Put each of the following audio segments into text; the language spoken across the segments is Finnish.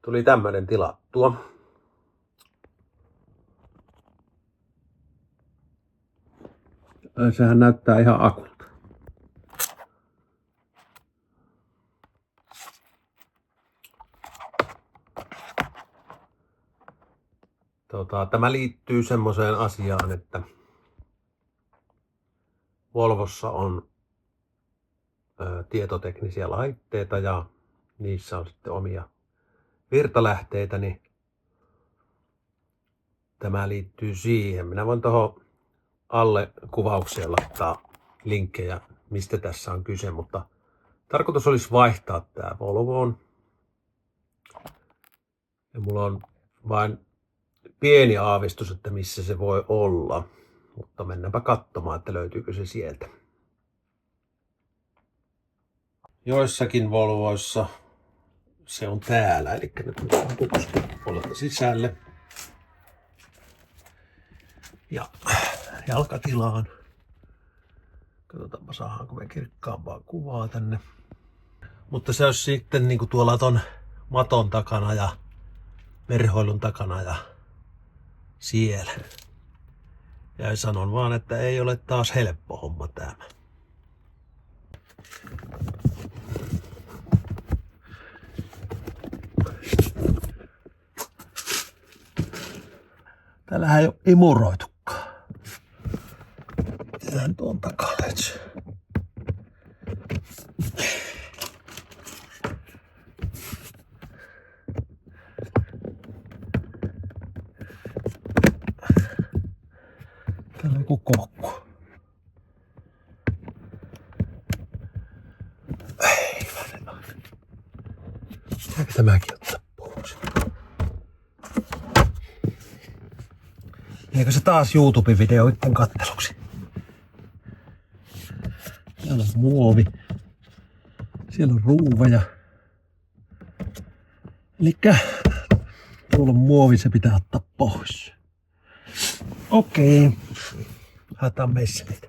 Tuli tämmönen tilattua. Sehän näyttää ihan akulta. Tämä liittyy semmoiseen asiaan, että Volvossa on tietoteknisiä laitteita ja niissä on sitten omia virtalähteitä, niin tämä liittyy siihen. Minä voin tuohon alle kuvaukseen laittaa linkkejä, mistä tässä on kyse, mutta tarkoitus olisi vaihtaa tämä Volvoon. Ja mulla on vain pieni aavistus, että missä se voi olla, mutta mennäänpä katsomaan, että löytyykö se sieltä. Joissakin Volvoissa se on täällä, eli nyt on tutustu puolelta sisälle. Ja jalkatilaan. Katsotaanpa saadaanko me kirkkaampaa kuvaa tänne. Mutta se olisi sitten niinku tuolla ton maton takana ja verhoilun takana ja siellä. Ja sanon vaan, että ei ole taas helppo homma tämä. Täällähän ei ole imuroitukaan. Tehdään tuon takaa. Täällä on joku kokku. Ei varmaan. Pitääkö tämäkin ottaa pois? Eikö se taas YouTube-videoiden katteluksi? Täällä on muovi. Siellä on ruuveja. Elikkä tuolla on muovi, se pitää ottaa pois. Okei. Haetaan meissä niitä.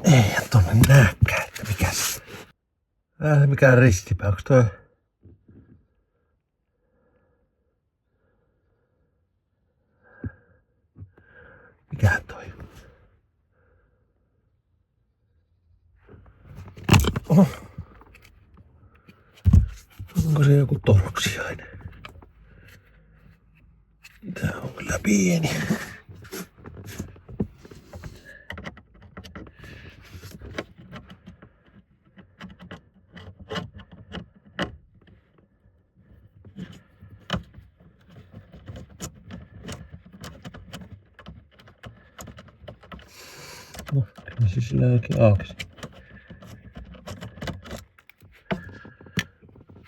Ei tonne näkään, että mikäs. Mikään ristipää, onks toi? Mikähän toi? Oho. Onko se joku torksiainen? Tää on kyllä pieni. No, kyllä se sillä oikein aukesi.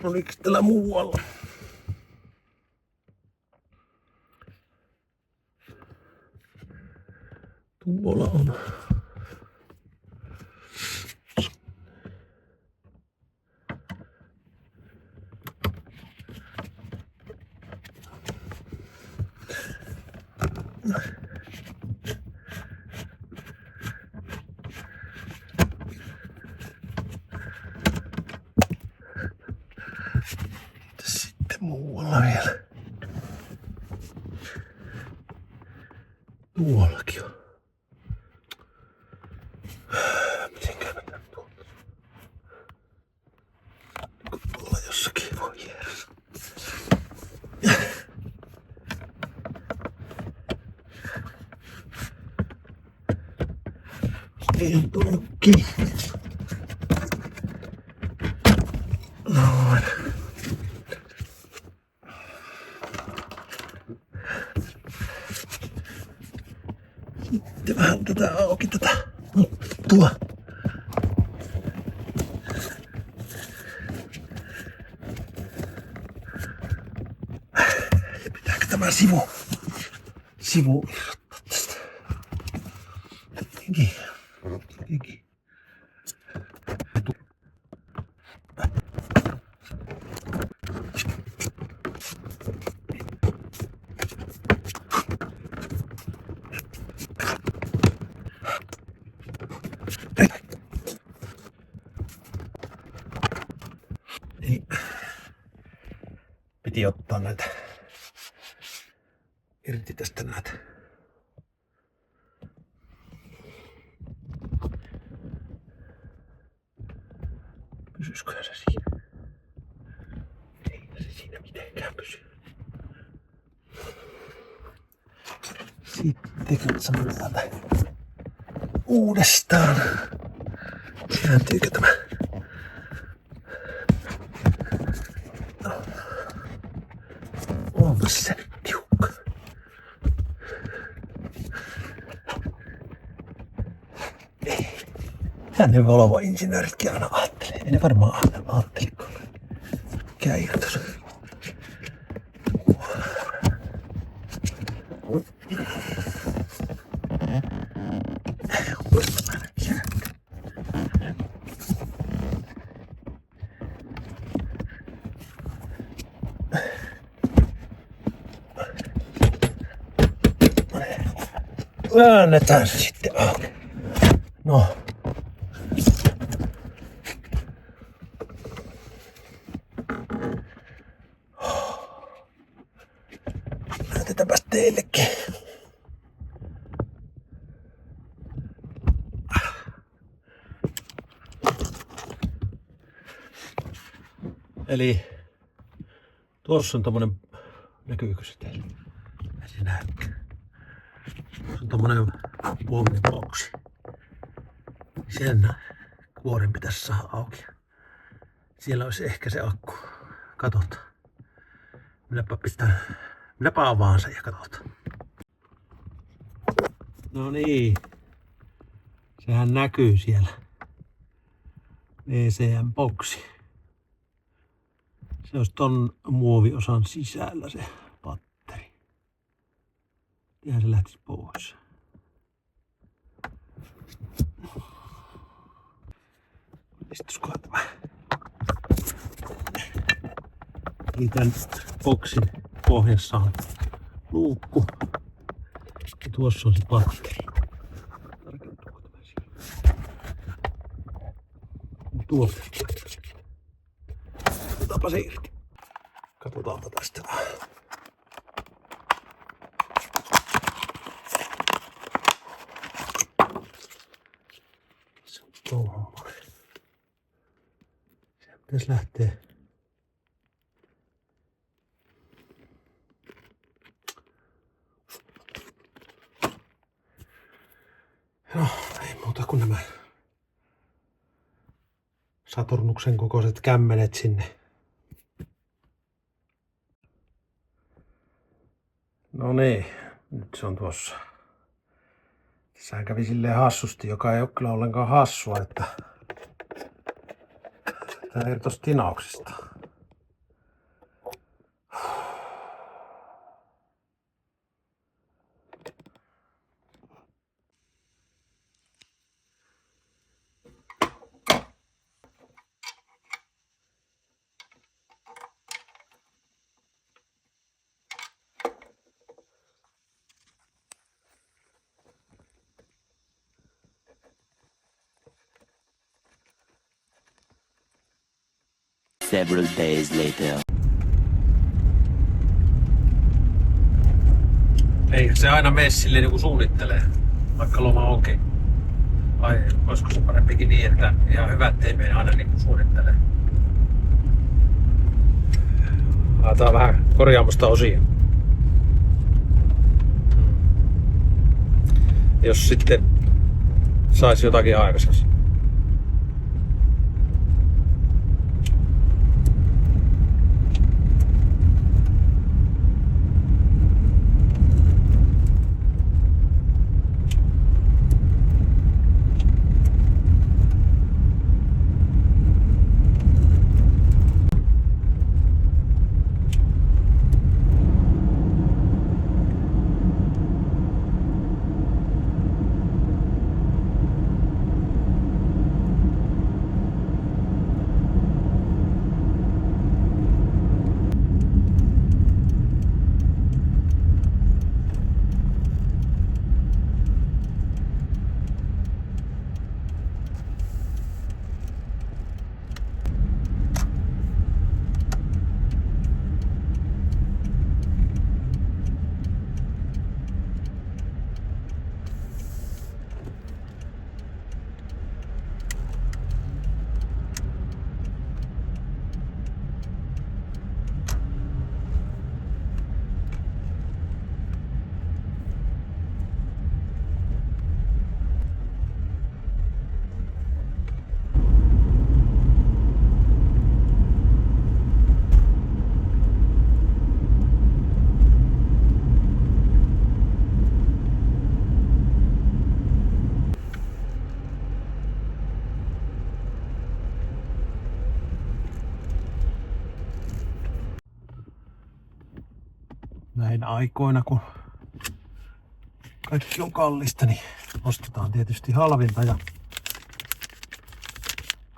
Oliko täällä muualla? Tuolla on. Sitten muualla vielä. Tuollakin on. Mitenkään mä tän tuolta? Kun tuolla jossakin voi jäädä. Ei on tullut kiinni. Noin. Sitten vähän tätä auki tätä nuttua. Pitääkö tämä sivu irrottaa tästä? Jotenkin. lähtikin. Niin. Piti ottaa näitä irti tästä näitä. Pysyisikö se siinä? Ei se siinä mitenkään pysy. Sitten katsomme täältä uudestaan. Kääntyykö tämä? No. Onpas se tiukka. Ei. Tänne Volvo-insinööritkin aina ajattelee. Ei ne varmaan ajattelikaan. Mikä irtos. Väännetään se sitten auki. No. Näytetäänpäs teillekin. Eli tuossa on tommonen, näkyykö se teille? Ei se näykään. Se on tommonen puomiboksi. Sen kuorin pitäisi saada auki. Siellä olisi ehkä se akku. Katsotaan. Minäpä avaan sen ja katsotaan. No niin. Sehän näkyy siellä. VCM-boksi. Se olisi ton muoviosan sisällä se patteri. Ihan se lähtisi pois. Istuskohan tämä. Eli tän boksin pohjassa on luukku. Ja tuossa on se patteri. Tarkentuuko tämä siinä? Tuolta. Otetaanpa se irti. Katsotaanpa tästä vähän. Se on tommonen. Se pitäisi lähteä. No, ei muuta kuin nämä Saturnuksen kokoiset kämmenet sinne. No niin, nyt se on tuossa. Tässähän kävi silleen hassusti, joka ei ole kyllä ollenkaan hassua, että tää irtosi tinauksista. Several days later. Ei se aina mene silleen niin kuin suunnittelee, vaikka loma onkin. Vai olisiko se parempikin niin, että ihan hyvä, ettei mene aina niin kuin suunnittelee. Laitetaan vähän korjaamusta osia. Jos sitten saisi jotakin aikaiseksi. näinä aikoina, kun kaikki on kallista, niin ostetaan tietysti halvinta ja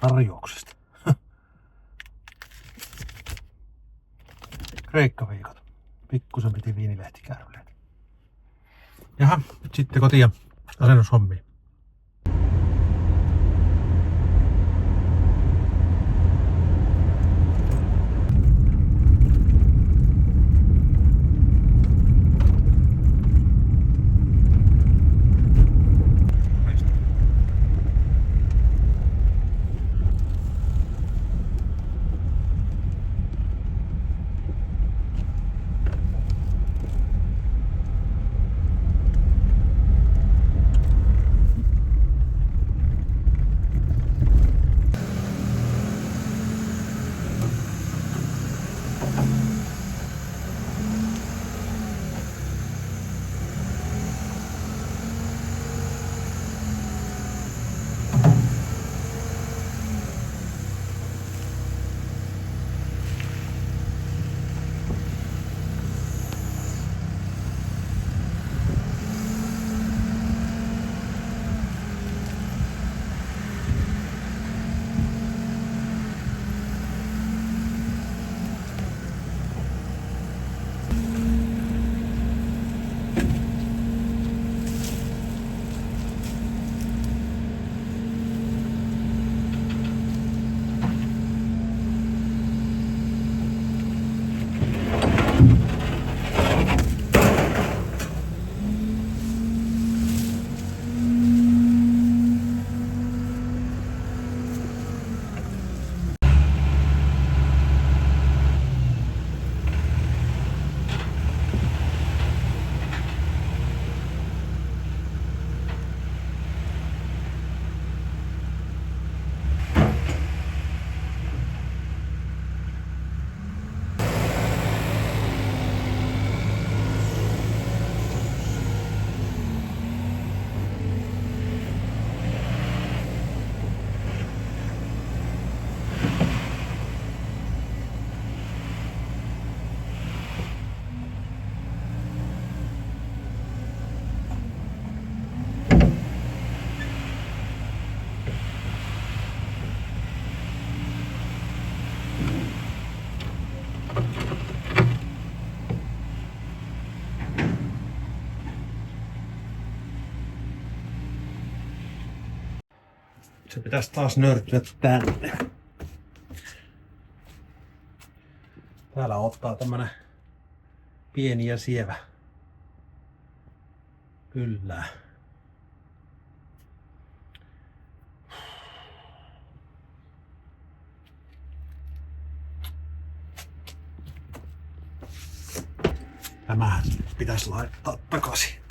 tarjouksesta. Kreikka-viikot. Pikkusen piti viinilehtikärryleet. Jaha, nyt sitten kotiin ja asennushommiin. Se pitäisi taas nörtyä tänne. Täällä ottaa tämmönen pieni ja sievä. Kyllä. Tämähän pitäisi laittaa takaisin.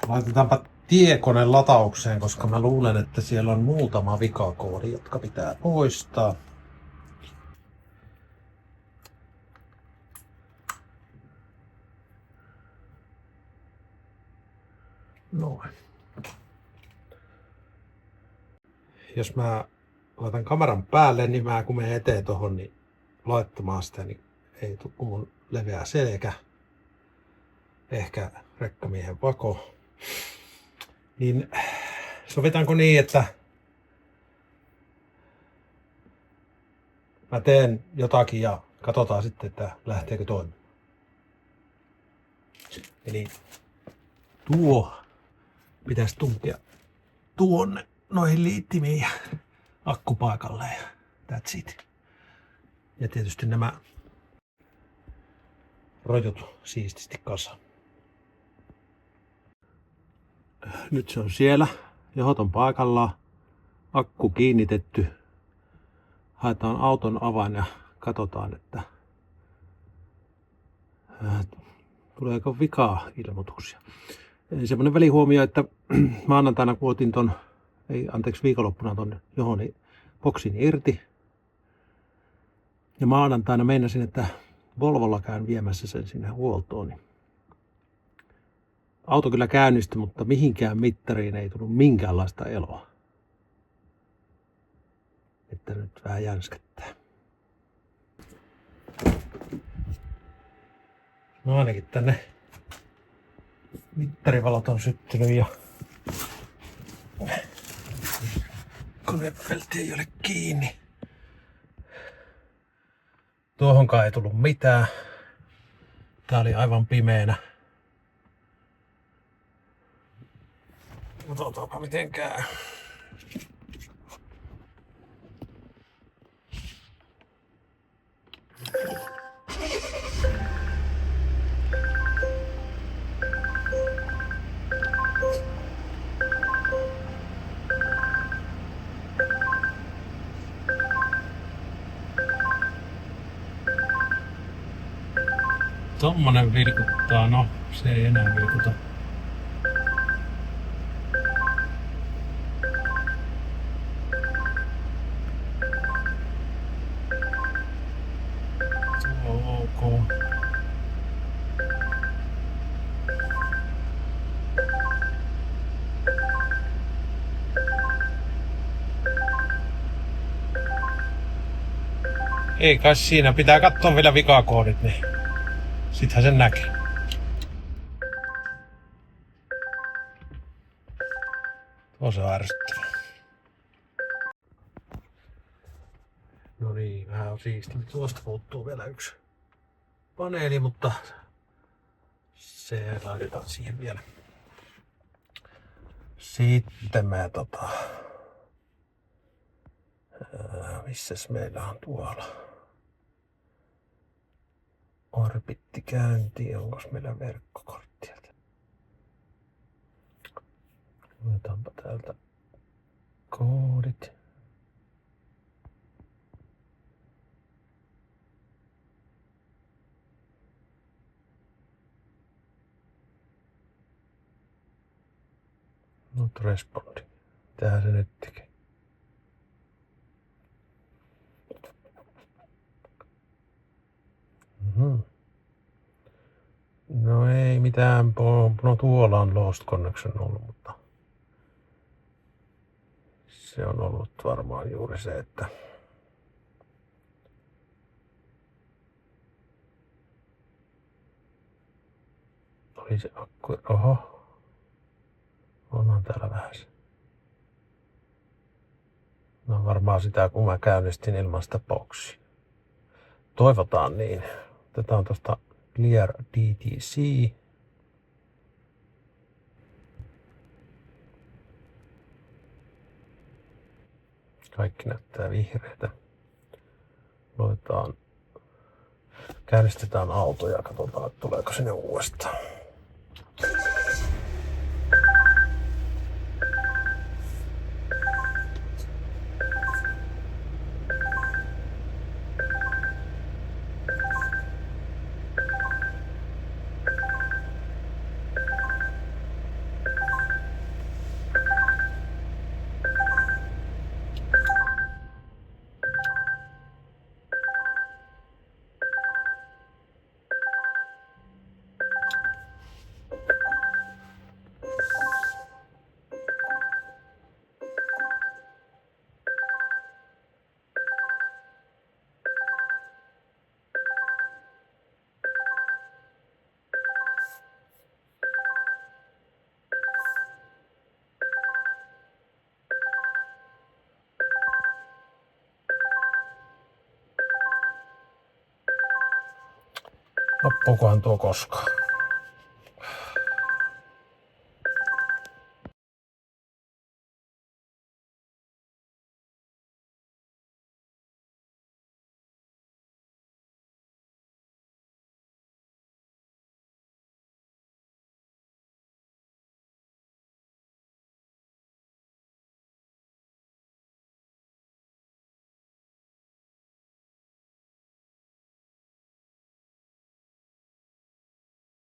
Laitetaanpa tiekone lataukseen, koska mä luulen, että siellä on muutama vikakoodi, jotka pitää poistaa. Noin. Jos mä laitan kameran päälle, niin mä kun menen eteen tohon niin laittamaan sitä, niin ei tule kun mun leveä selkä. Ehkä rekkamiehen vako. Niin sovitaanko niin, että mä teen jotakin ja katsotaan sitten, että lähteekö toimimaan. Eli tuo pitäisi tunkea tuonne noihin liittimiin ja akkupaikalle ja that's it. Ja tietysti nämä rojut siististi kasaan. Nyt se on siellä, johot on paikallaan, akku kiinnitetty. Haetaan auton avain ja katsotaan, että tuleeko vikaa ilmoituksia. Semmoinen välihuomio, että maanantaina kun otin viikonloppuna ton johon, niin boksin irti. Ja maanantaina meinasin, että Volvolla käyn viemässä sen sinne huoltoon. Niin auto kyllä käynnistyi, mutta mihinkään mittariin ei tullut minkäänlaista eloa. Että nyt vähän jänskättää. No ainakin tänne mittarivalot on syttynyt ja konepelti ei ole kiinni. Tuohonkaan ei tullut mitään. Tää oli aivan pimeänä. Katsotaanpa miten käy. Tommonen vilkuttaa, no se ei enää vilkuta. Ok. Ei kai siinä, pitää katsoa vielä vikakoodit, niin sittenhän sen näkee. Tuossa on ärsyttävää. No niin, vähän on siisti. Tuosta puuttuu vielä yksi paneeli, mutta se laitetaan siihen vielä. Sitten mä missäs meillä on tuolla? Orbitti käynti, onko meillä verkkokorttia? Otetaanpa täältä koodit. Not responding. Mitähän se nyt tekee? No ei mitään, no tuolla on lost connection ollut, mutta se on ollut varmaan juuri se, että oli se akku, oho, onhan täällä vähän se. No varmaan sitä, kun mä käynnistin ilman sitä boksia. Toivotaan niin. Otetaan tosta Clear DTC. Kaikki näyttää vihreitä. Käynnistetään auto ja katsotaan, että tuleeko sinne uudestaan. Loppuukohan tuo koskaan?